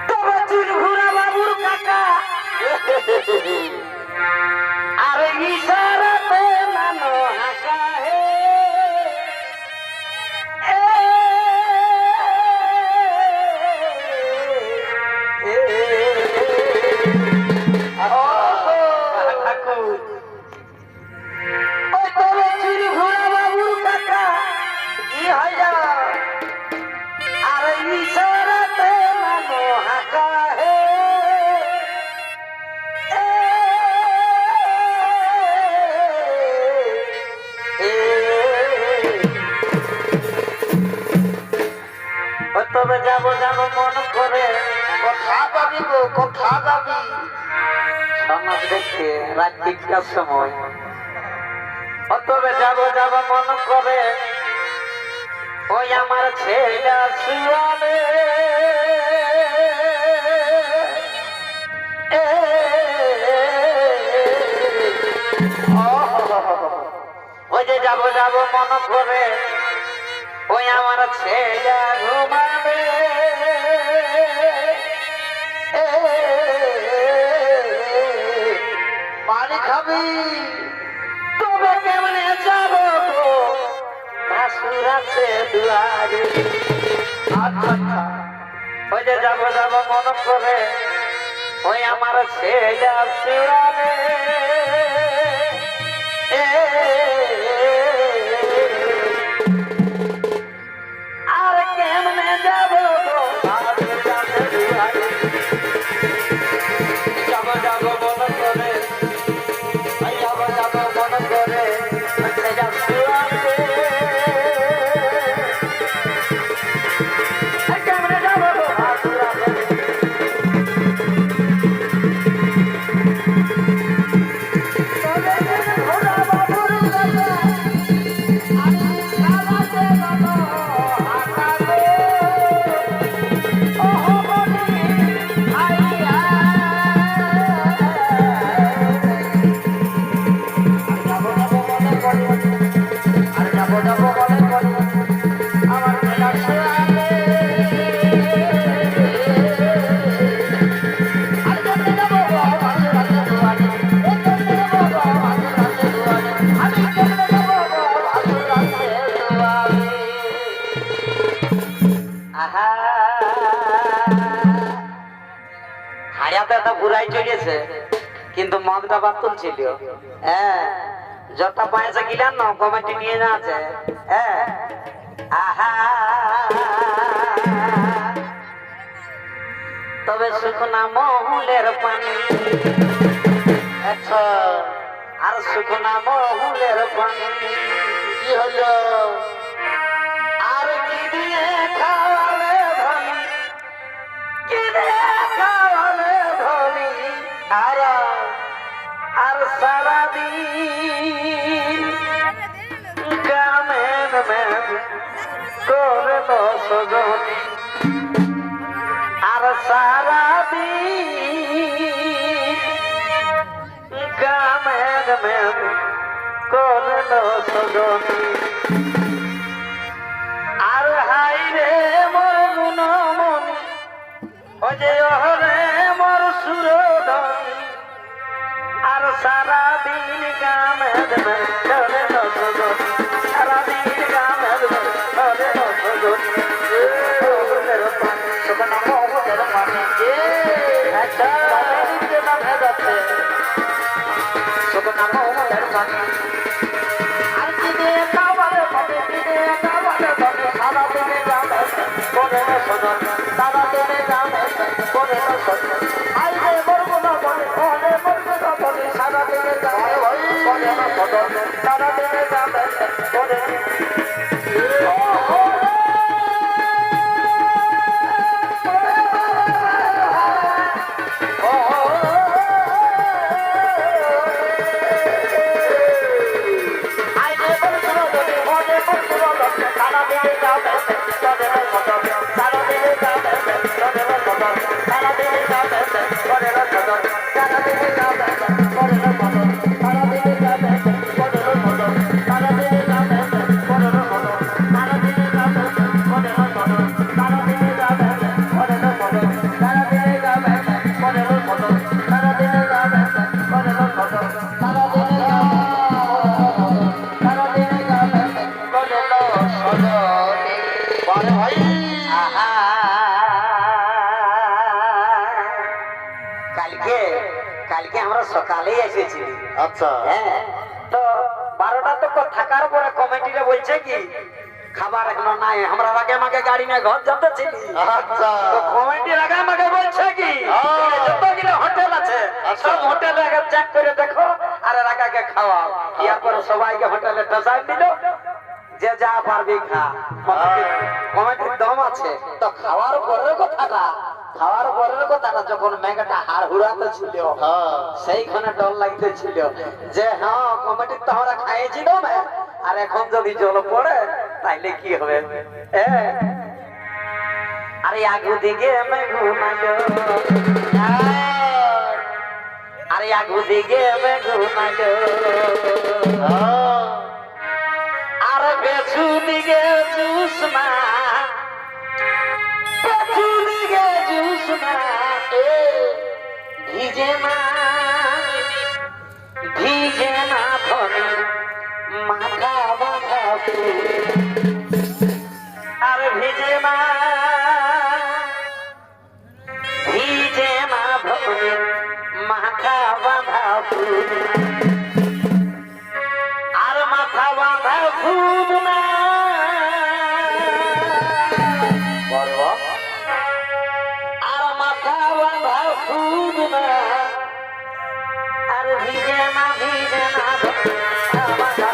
তবে চুলঘুরা বাবুর কাকা আর ইশারাতে নানো হাঁকা হে তবে যাবো যাবো মন করে কোথা যাবি গো কোথা যাবি সমাজ দেখতে রাত তিনটার সময় তবে যাবো যাবো মন করে ওই আমার ছেলে শুয়াবে ওই যে যাবো যাবো মন করে ওই আমার ছেলে ঘুমাবে পানি খাবি তবে কেমনে যাব গো ভাসুর আছে দুয়ারে আচ্ছা ওই যে যাবো যাবো মন করে ওই আমার ছেলে শুয়াবে আর কেমনে যাব গো ভাসুর আছে দুয়ারে যাবো যাবো মন করে যাবো যাবো মন করে ছেলে শুয়াবে কেমনে যাব গো ভাসুর আছে হায়াতে তো ঘুরাই চলেছে কিন্তু মদটা বাতুল ছিল হ্যাঁ যত পয়সা কিলাম না কমিটি নিয়ে না আছে হ্যাঁ আহা তবে শুকনা মহুলের পানি আচ্ছা আর শুকনা মহুলের পানি কি হলো আর কি দিয়ে খাওয়ালে ধনী কি দিয়ে খাওয়ালে ধনী আর সারাদিন গামেন মেন করে সজনী আর সারাদিন গামেন মেন করে সজনী আর হাই রে মোর গুণমণি ও যে ওরে মোর সুরধনী আর সারাদিন গামেন মেন করে সজনী সারাদিন গামেন মেন করে সজনী শুকনা মহুলের পানি আচ্ছা শুকনা মহুলের পানি আর কি দিয়ে খাওয়ালে পাবে কি দিয়ে খাওয়ালে পাবে সারা দিনে গামেন করে সজনী সারা দিনে গামেন করে সজনী আই রে বরগুনা বলে ওরে বরগুনা বলে সারা দিনে গামেন করে সজনী সারা দিনে গামেন করে সারা সকালেই এসেছিলি। আচ্ছা হ্যাঁ, তো 12টা তো থাকার পরে কমিটিরে বলছে কি খাবার এখনো নাই, আমরা আগে আমাকে গাড়ি নিয়ে ঘর যেতেছিলি। আচ্ছা তো কমিটির আগে আমাকে বলছে কি যতগুলো হোটেল আছে সব হোটেলে আগে চেক করে দেখো আর রাগাকে খাওয়াও। এরপরে সবাইকে হোটেলে টেসাই দিল, যে যা পারবি খা। কমিটির দম আছে। তো খাওয়ার পরের কথাটা যখন মেঘাটা হাড় হুড়াতে ছিল সেইখানে ডর লাগতেছিল যে হ্যাঁ কমিটির তো আমরা খাইয়েছি দমে, আর এখন যদি জল পড়ে তাইলে কি হবে। আরে আগু দিকে মেঘু নাইলো, আরে আগু দিকে মেঘু নাইলো, আর পেছু দিকে জুসনা, পেছু দিকে জুসনা ভিজে না ধনে মাথা বাঁধা আর ভিজে না ধনে মাথা বাঁধা আর মাথা বাঁধা ফুল না আর মাথা বাঁধা ফুল না আর ভিজে না মাথা বাঁধা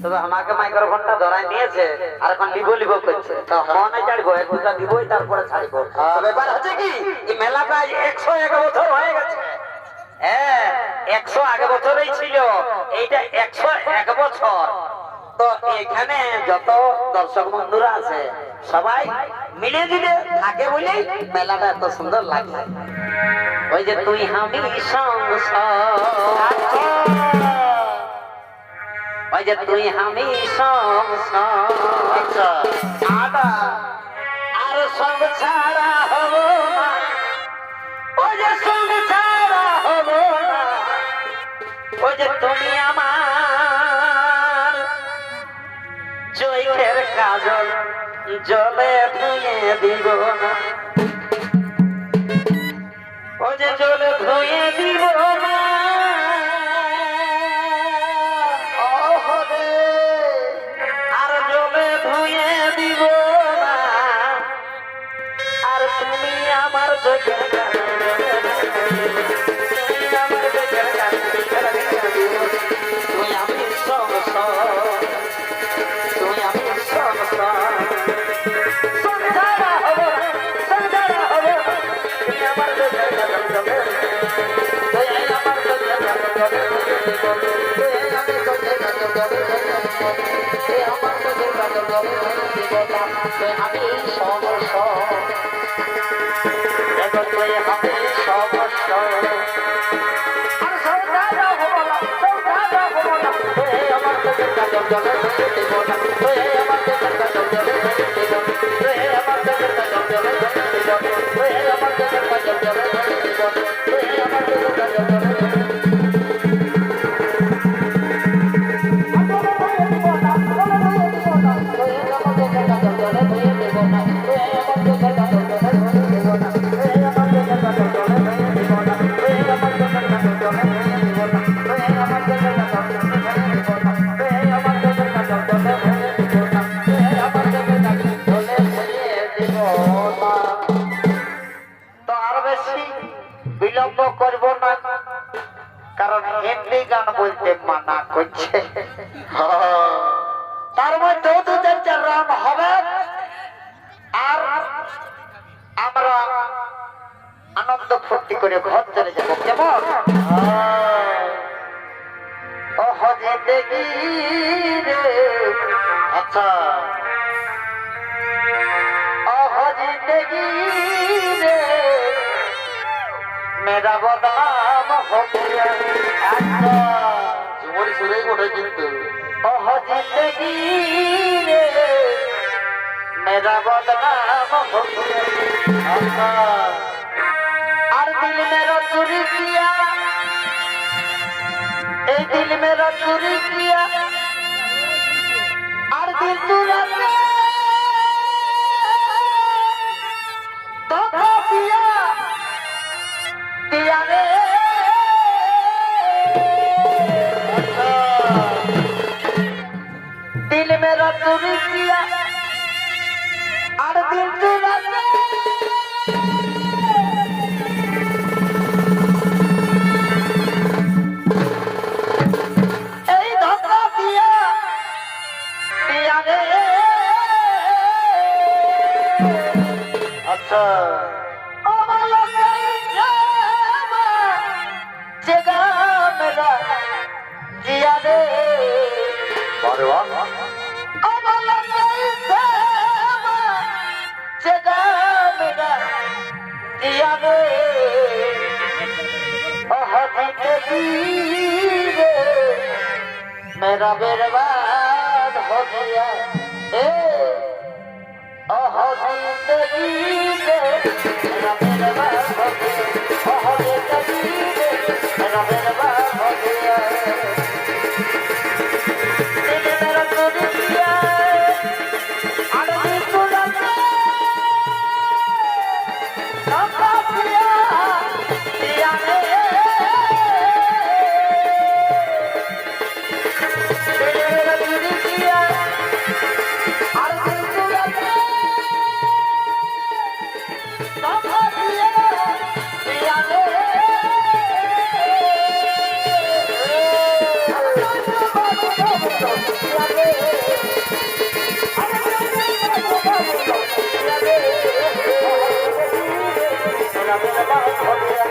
তবে আমাকে মাইক্রোফোনটা ধরাই নিয়েছে আর এখন লিবো করছে। তো মনে ছাড়বো এক দুটা দিবই তারপরে ছাড়বো। ব্যাপার হচ্ছে কি এই মেলাটা 101 বছর হয়ে গেছে। হ্যাঁ 101 বছরই ছিল, এইটা 101 বছর। তো এখানে যত দর্শক বন্ধুরা আছে সবাই মিলে দিলে থাকে বলেই মেলাটা এত সুন্দর লাগে। ওই যে তুই আমি সংসার, ওই যে তুই আমি সংসার আর সঙ্গ ছাড়া হব না, ওই যে সঙ্গ ছাড়া হব না, ওই যে তুমি আমার চোখের কাজল জলে ধুয়ে দিব না, ওই যে জলে ধুয়ে দিব না, আর জলে ধুয়ে দিব না, আর তুমি আমার চোখের তুমি আমি সংসার, তুমি আমি সংসার, সংসারা হব তুমি আমার চোখের আমি সমস্যা তুই আমি সমস্যা আর সংসারা হব না, সংসারা হব না, তুই আমার চোখের কাজল জলে দিব না, তুই আমার চোখের কাজল জলে দিব না, তুই আমার চোখের কাজল জলে দিব না, তুই আমার চোখের কাজল জলে দিব না, তুই আমার চোখের কাজল জলে আমার বলতে মানা করছে। তার মধ্যেও দু চারটা রাম হবে আর আমরা আনন্দ ফুর্তি করে ঘর চলে যাবো। কেমন? ওহ জিন্দেগি রে, আচ্ছা ওহ জিন্দেগি রে, মেরা বদনাম হো গয়া। আচ্ছা ঝুমরি সুরেই ওঠে কিন্তু ओह जिंदगी रे मेरा बदनाम हो गया। আচ্ছা और दिल मेरा चोरी किया, ए दिल मेरा चोरी किया, और दिल चुरा के धोखा दिया, दिया रे। दिल मेरा चोरी किया और दिल चुरा के এই ধোঁকা দিয়া দিয়া রে। আচ্ছা ও মালা জামা জেগা মেরা জিয়া রে। বারে বাহ मेरा बर्बाद हो गया ए ओह जिंदगी रे मेरा बर्बाद हो गया। ओह जिंदगी रे मेरा बर्बाद हो गया। दिल मेरा चोरी किया और दिल चुरा के धोखा दिया दिया रे। दिल मेरा चोरी किया और दिल चुरा के धोखा दिया दिया रे। मेरा बर्बाद हो गया।